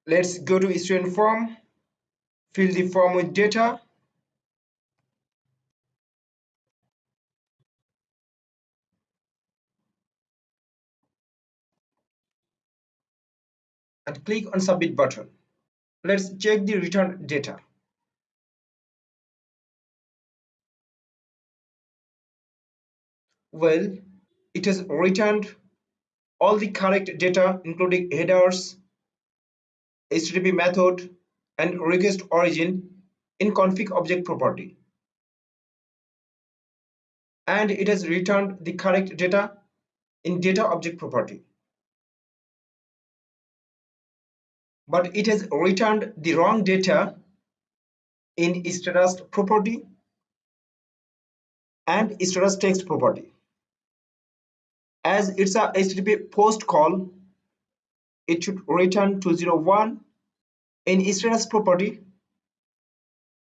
Let's go to student form, fill the form with data, and click on submit button. Let's check the returned data. Well, it has returned all the correct data including headers, HTTP method, and request origin in config object property. And it has returned the correct data in data object property. But it has returned the wrong data in status property and status text property. As it's a HTTP post call, it should return 201 in status property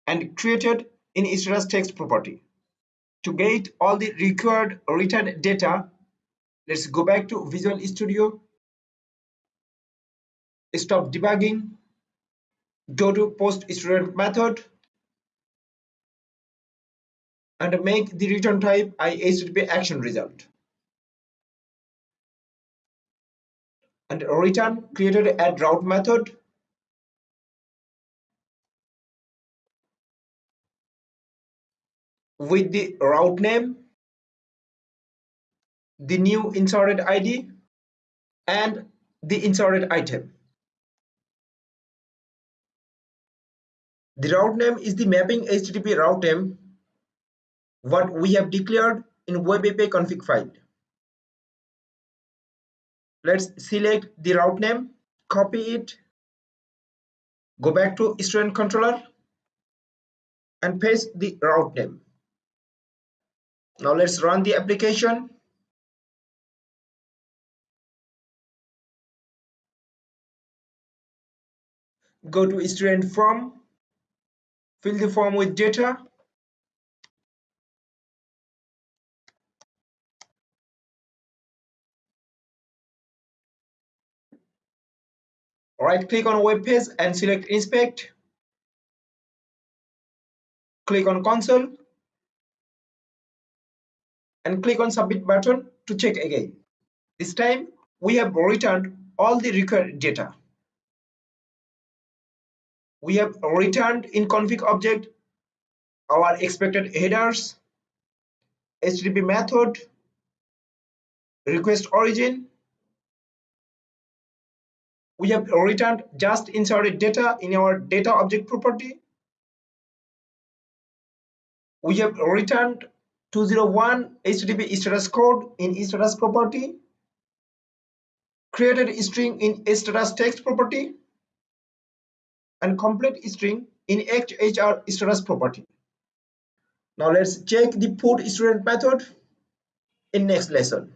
and created in status text property. To get all the required return data, let's go back to Visual Studio, stop debugging, go to post student method, and make the return type HTTP action result. And return created add route method. With the route name, the new inserted ID, and the inserted item. The route name is the mapping HTTP route name what we have declared in web API config file. Let's select the route name, copy it, go back to student controller, and paste the route name. Now let's run the application. Go to student form, fill the form with data, right click on web page and select inspect, click on console, and click on submit button to check again. This time we have returned all the required data. We have returned in config object our expected headers, HTTP method, request origin. We have returned just inserted data in our data object property. We have returned 201 HTTP status code in status property, created string in status text property, and complete string in HR status property. Now let's check the put student method in next lesson.